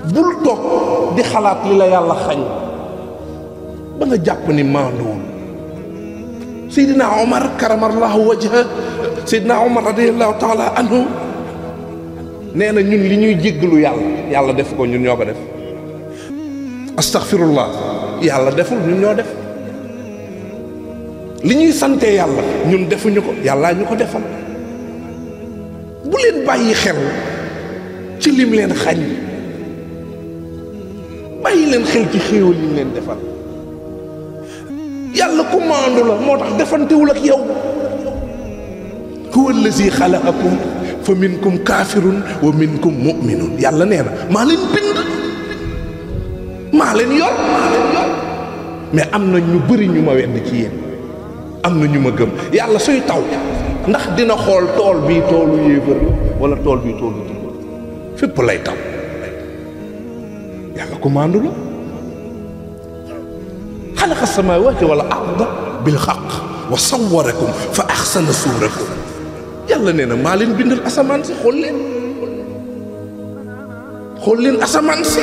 bul toog di xalaat li la yàlla xañ ba nga jàpp ni maanduwul. Seydina Omar karamallahu wajha, Seydina Omar radiyallahu taala anhu nee na ñun li ñuy jéggalu yàlla def ko, ñun ñoo ko def. astaghfirullah yàlla deful, ñun ñoo def. li ñuy sante yàlla ñun defuñu ko, yàllaa ñu ko defal. bu leen bàyyi xel ci lim leen xañ, bàyyi leen xel ci xéewal yi leen defal. yàlla ku maandu la, moo tax defantewul ak yow. huwa allazi xalaqakum fa minkum kaafirun wa minkum mu'minun. yàlla nee na maa leen bind, maa leen yor mais am na ñu bëri ñu ma wedd ci yéen, am na ñu ma gëm. yàlla suy taw ndax dina xool tool bii toolu yéefar la wala tool bii toolu jullit, fépp lay taw. yàlla ku maandu la. xalaqa samaawaati wal arda bil xaq wa sawwarakum fa axsana suurakum. yàlla nee na maa leen bindal asamaan si, xool leen asamaan si.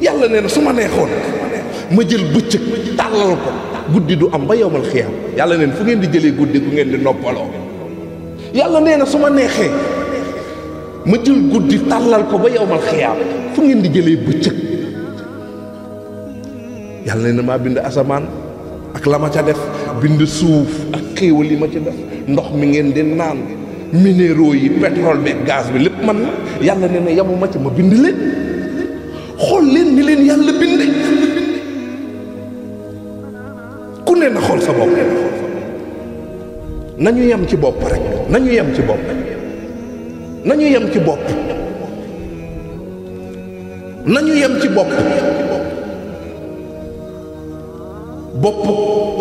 yàlla nee na su ma neexoon ma jël bëccëg tàllal ko, guddi du am ba yowmal xiyaam. yàlla nee na fu ngeen di jëlee guddi gu ngeen di noppaloo. yàlla nee na su ma neexee ma jël guddi tàllal ko ba yowmal xiyaam, fu ngeen di jëlee bëccëg. yàlla nee na maa bind asamaan ak la ma ca def, bind suuf ak xéewal yi ma ci def, ndox mi ngeen di naan, minéraux yi, pétrole bi, gaz bi, lépp man la. yàlla nee na yamuma ci, ma bind leen. xool leen ni leen yàlla binde. ku ne na xool sa bopp. nañu yem ci bopp rek, nañu yem ci bopp, nañu yem ci bopp, nañu yem ci bopp. bopp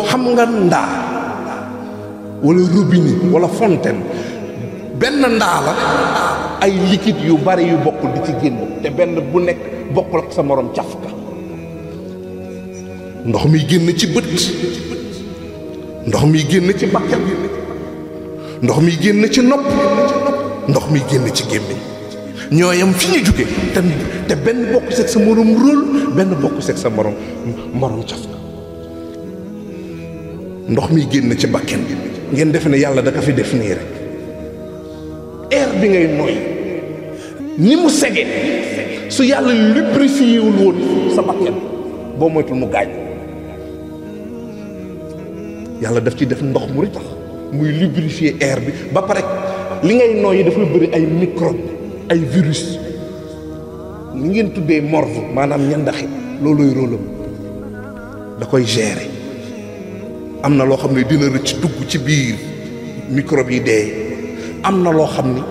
xam nga ndaa wala robinet wala fontaine, benn ndaa la ay liquide yu bari yu bokkul di ci génn, te benn bu nekk bokkul ak sa morom cafka. ndox mi génn ci bët, ndox mi génn ci bakkan, ndox mi génn ci nopp, ndox mi génn ci gémmiñ, ñooyam fi ñu jóge te benn bokk seeg sa morom rôle, benn bokk seeg sa morom cafka. ndox mi génn ci bakken ngeen defe ne yàlla da ka fi def nii rek. air bi ngay noy ni mu sege, su yàlla lubrifié wul woon sa bakken boo moytul mu gaañ. yàlla daf ci def ndox mu ritax muy lubrifier air bi, ba pare li ngay noyyi dafa bëri ay microbe, ay virus. li ngeen tuddee morve, maanaam ñandaxi, looluy rôlam, da koy gérer. am na loo xam ne dina rëcc dugg ci biir microbe yi dee, am na loo xam ni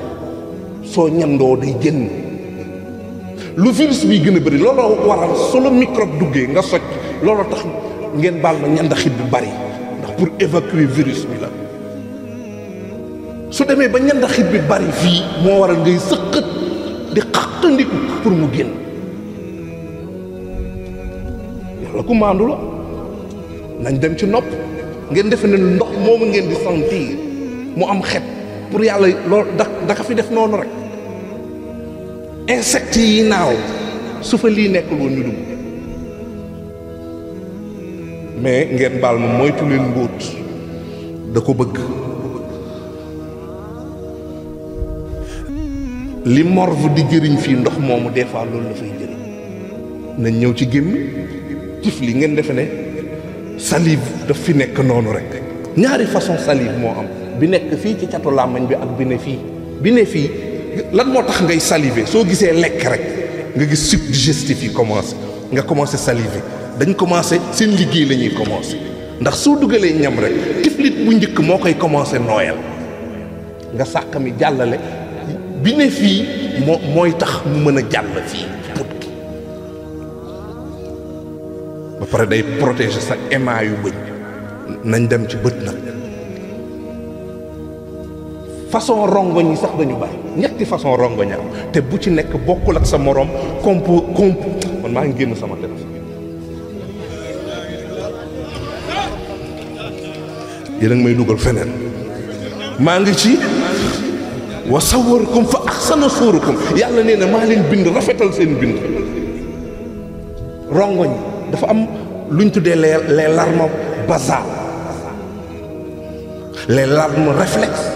soo ñandoo day génn. lu virus bi gën a bëri looloo waral su la microbe duggee nga socc, looloo tax ngeen baal ma ñandaxit bi bari, ndax pour évacuer virus bi la. su demee ba ñandaxit bi bari fii moo waral ngay sëqët di xaqandiku pour mu génn. yàlla ku maandu la. nañ dem ci nopp, ngeen defe ne ndox moomu ngeen di sentir mu am xet, pour yàlla loolu da ka fi def noonu rek. insectes yi naaw su fa lii nekkul woon ñu dugg. mais ngeen baal ma moytu leen mbóot, da ko bëgg. li morve di jëriñ fii ndox moomu des fois loolu la fay jëriñ. nañ ñëw ci gémmi tif li ngeen defe ne salive daf fi nekk noonu rek. ñaari façon salive moo am, bi nekk fii ci catu làmmañ bi ak bi ne fii. bi ne fii lan moo tax ngay saliver? soo gisee lekk rek nga gis suc digestif yi commencé, nga commencé saliver. dañ commencé seen liggéey la ñuy commencé, ndax soo dugalee ñam rek tiflit bu njëkk moo koy commencé nooyal, nga sàq mi jàllale. bi ne fii mooy tax mu mën a jàll fii put gi, ba pare day protéger sa émail yu bëñ. nañ dem ci bët nag. façon rongoñ yi sax dañu bari, ñetti façon rongoñ am, te bu ci nekk bokkul ak sa morom. man maa ngi génn sama téléphone. yéen a ngi may dugal feneen. maa ngi ci wa sawwarakum fa ahsana suurakum yàlla nee na maa leen bind rafetal seen bind. rongoñ dafa am luñ tuddee les larmes basales, les larmes réflexes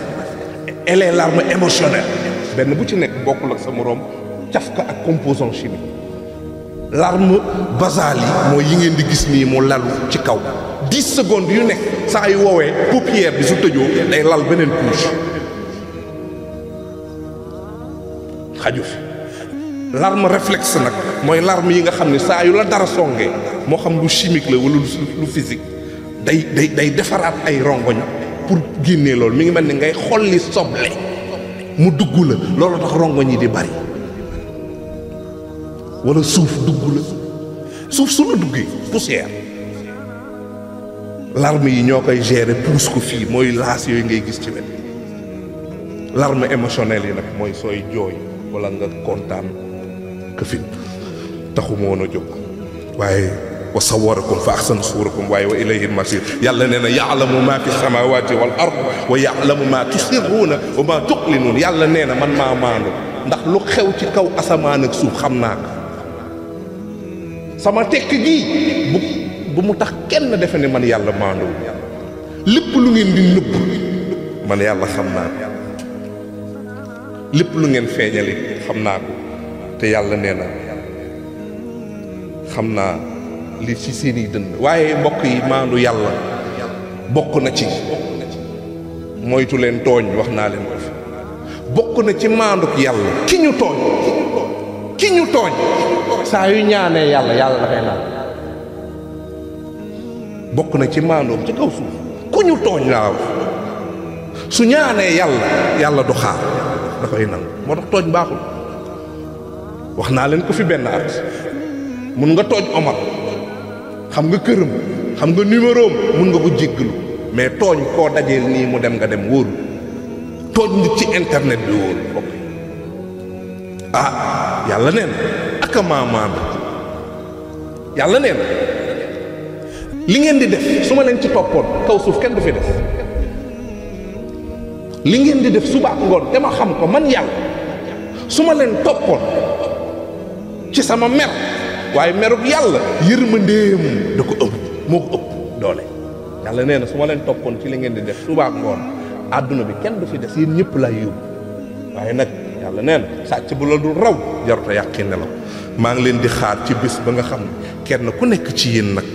et les larmes émotionnelles. benn bu ci nekk bokkul ak sa moroom cafka ak composant chimique. larme basale yi mooy yi ngeen di gis nii mu lalu ci kaw 10 secondes yu nekk saa yu woowee paupière bi su tëjoo day lal beneen couche xaju fi. larme réflexe nag mooy larme yi nga xam ne saa yu la dara songee moo xam lu chimique la wala lu physique day defaraat ay rongoñ pour génnee loolu mi ngi mel ni ngay xolli soble mu dugg la loolu tax rongoñ yi di bari. wala suuf dugg la suuf su la duggee poussière larme yi ñoo koy gérer pousse ko fii mooy laas yooyu ngay gis ci wet. larme émotionnelle yi nag mooy sooy jooy wala nga kontaan këfin taxu ma woon a jóg waaye wa sawwarakum fa ahsana suurakum waaye wa ilayhi al-masiir yàlla nee na ya'lamu maa fi samaawaati wal ard wa ya'lamu maa tusirruuna wa maa tu'linuun yàlla nee na man maa maandu ndax lu xew ci kaw asamaan ak suuf xam naa ko. sama tekk gi bu mu tax kenn defe ne man yàlla maanduwul lépp lu ngeen di nëbb man yàlla xam naa ko lépp lu ngeen feeñali xam naa ko te yàlla nee na xam naa li ci seeni dënn. waaye mbokk yi maandu yàlla bokk na ci moytu leen tooñ wax naa leen ko fi bokk na ci maanduk yàlla ki ñu tooñ saa yu ñaanee yàlla dafay naan. bokk na ci maandoom ci kaw suuf ku ñu tooñ laa wax su ñaanee yàlla du xaar dafay nangu moo tax tooñ baaxul. wax naa leen ko fi benn at mun nga tooñ Omar xam nga këram xam nga numéro am mun nga ko jéggalu mais tooñ koo dajeel nii mu dem nga dem wóoru tooñ nit ci internet bi wóoru bokk. yàlla nee na ak a maamaandu yàlla nee na li ngeen di def su ma leen ci toppoon kaw suuf kenn du fi def. li ngeen di def suba ak ngoon te ma xam ko man yàlla su ma leen toppoon ci sama mer waaye merub yàlla yërmandeem da ko ëpp moo ko ëpp doole. yàlla nee na su ma leen toppoon ci li ngeen di def suba ak ngoon àdduna bi kenn du fi des yéen ñëpp lay yóbbu waaye nag yàlla nee na sàcc bu la dul raw jaruta yàqi nelaw. maa ngi leen di xaar ci bés ba nga xam ne kenn ku nekk ci yéen nag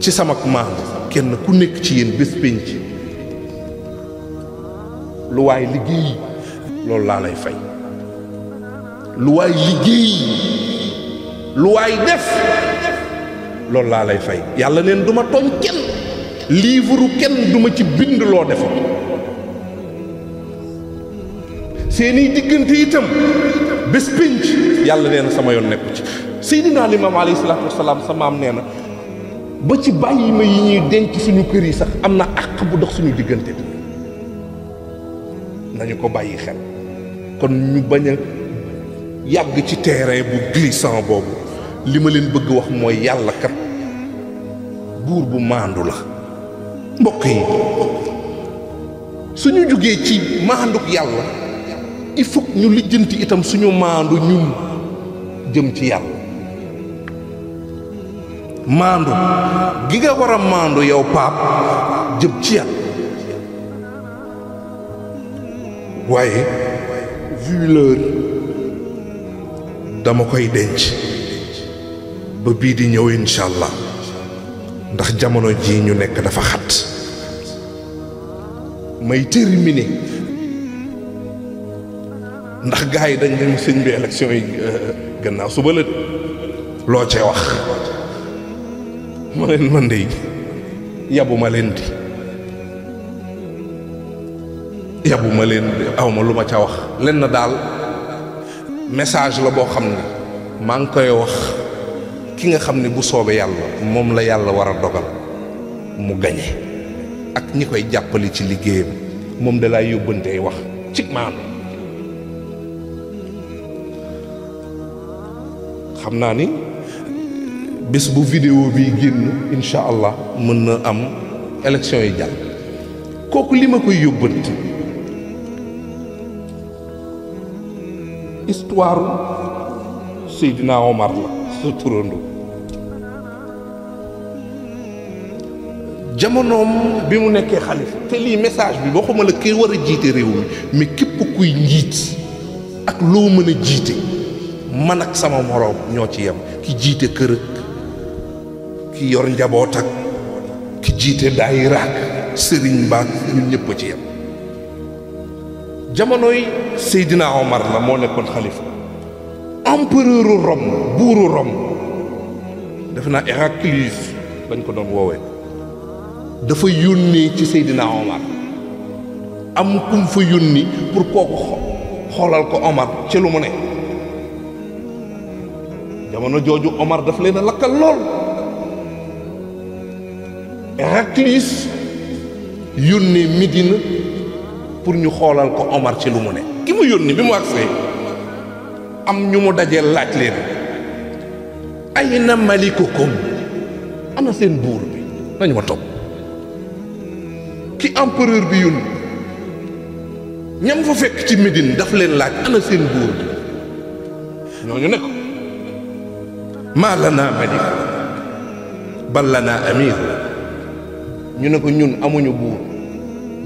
ci sama maandu kenn ku nekk ci yéen bés pénc lu waay liggéey loolu laa lay fay. lu waay liggéey lu waay def loolu laa lay fay. yàlla neen du ma tooñ kenn livre kenn du ma ci bind loo def seeni diggante itam bés pénc yàlla nee na sama yoon nekku ci. Seydina Limaam alayhi salaatu wasalaam sa maam nee na ba ci bàyyi ma yi ñuy denc suñu kër yi sax am na àq bu dox suñu diggante bi nañu ko bàyyi xel. kon ñu bañ a yàgg ci terrain bu glissant boobu. li ma leen bëgg wax mooy yàlla kat buur bu maandu la. mbokk yi suñu jógee ci maanduk yàlla il faut ñu lijjanti itam suñu maandu ñun jëm ci yàlla. maandu gi nga war a maandu yow paap jëm ci yàlla. waaye vu l'heure dama koy denc ba bii di ñëw incha allah ndax jamono ji ñu nekk dafa xat. may terminer ndax gars yi dañ dem sëñ bi élection yi gannaaw suba la loo cee wax ma leen man de yabuma leen awma lu ma ca wax lenn daal message la boo xam ne maa ngi koy wax ki nga xam ne bu soobee yàlla moom la yàlla war a dogal mu gañe ak ñi koy jàppale ci liggéeyam moom da lay yóbbantee wax ci maanu. xam naa ni bés bu vidéo bi génn incha allah mën na am élection yi jàll kooku li ma koy yóbbante histoire Seydina Omar la sa turando jamonoom bi mu nekkee xalifa te lii message bi waxuma la ki war a jiite réew mi mais képp kuy njiit ak loo mën a jiite man ak sama moroom ñoo ci yem ki jiite kër ak ki yor njaboot ak ki jiite daayira ak sëriñ baak ñun ñëpp a ci yem jamonoy Seydina Omar la moo nekkoon xalifa empereuru Rome buuru Rome def naa Héraclius dañ ko doon woowee dafa yónnee ci Seydina Omar am kum fa yónni pour kooku xoolal ko Omar ci lu mu ne jamono jooju Omar daf leen a lakkal lool Héraclius yónnee Médine pour ñu xoolal ko Omar ci lu mu ne ki mu yónni bi mu agsee am ñu mu dajeel laaj leen ayna malikukum ana seen buur bi nañu ma topp ki empereur bi yónni ñam fa fekk ci Médine daf leen laaj ana seen buur bi ñooñu ne ko maa lanaa malik bal lanaa amir ñu ne ko ñun amuñu buur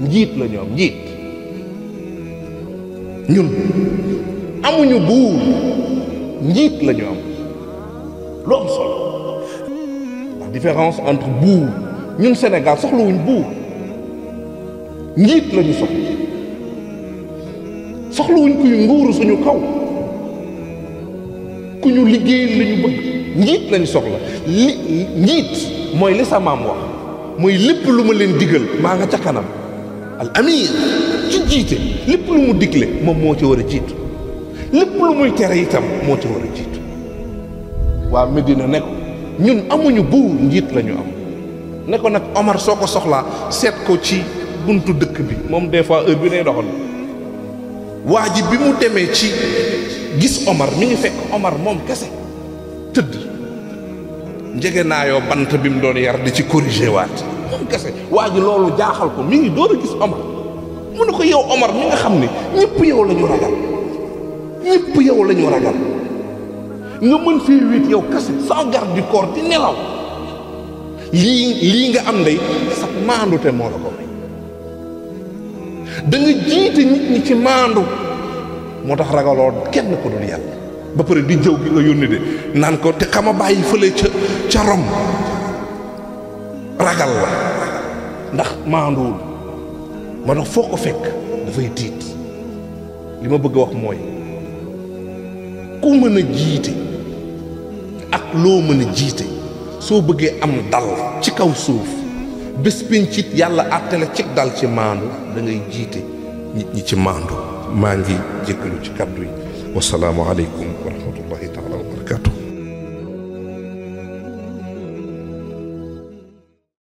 njiit la ñu am njiit ñun amuñu buur njiit la ñu am lu am solo la différence entre buur ñun Sénégal soxlawuñ buur njiit la ñu soxlawuñ kuy nguuru suñu kaw ku ñu liggéey la ñu bëgg njiit lañu soxla njiit mooy li sa maam wax mooy lépp lu ma leen digal maa nga ca kanam al amir ci jiite lépp lu mu digle moom moo ci war a jiitu lépp lu muy tere itam moo ci war a jiitu waa Medina ne ko ñun amuñu buur njiit la ñu am ne ko nag Omar soo ko soxlaa seet ko ci buntu dëkk bi moom des fois heure bi day doxal waa ji bi mu demee ci gis Omar mi ngi fekk Omar moom kese tëdd njege naayoo bant bi mu doon yar di ci corriger waat moom kese waa ji loolu jaaxal ko mi ngi door a gis Omar mu ne ko yow Omar mi nga xam ne ñëpp yow la ñu ragal ñëpp yow la ñu ragal nga mën fii wéet yow kese sans garde du corps di nelaw lii nga am ndey sax maandute moo la ko may da nga jiite nit ñi ci maandu moo tax ragaloo kenn ko dul yàlla ba pare di jëw gi nga yónni de naan ko te xama bàyyi fële ca Rome ragal la ndax maanduwul moo tax foo ko fekk dafay tiit li ma bëgg a wax mooy ku mën a jiite ak loo mën a jiite soo bëggee am dal ci kaw suuf bés pencit yàlla àttale ci dal ci maandu da ngay jiite nit ñi ci maandu maa ngi jéggalu ci kaddu yi wasalaamu aleykum wa rahmatullahi taala wa barakatu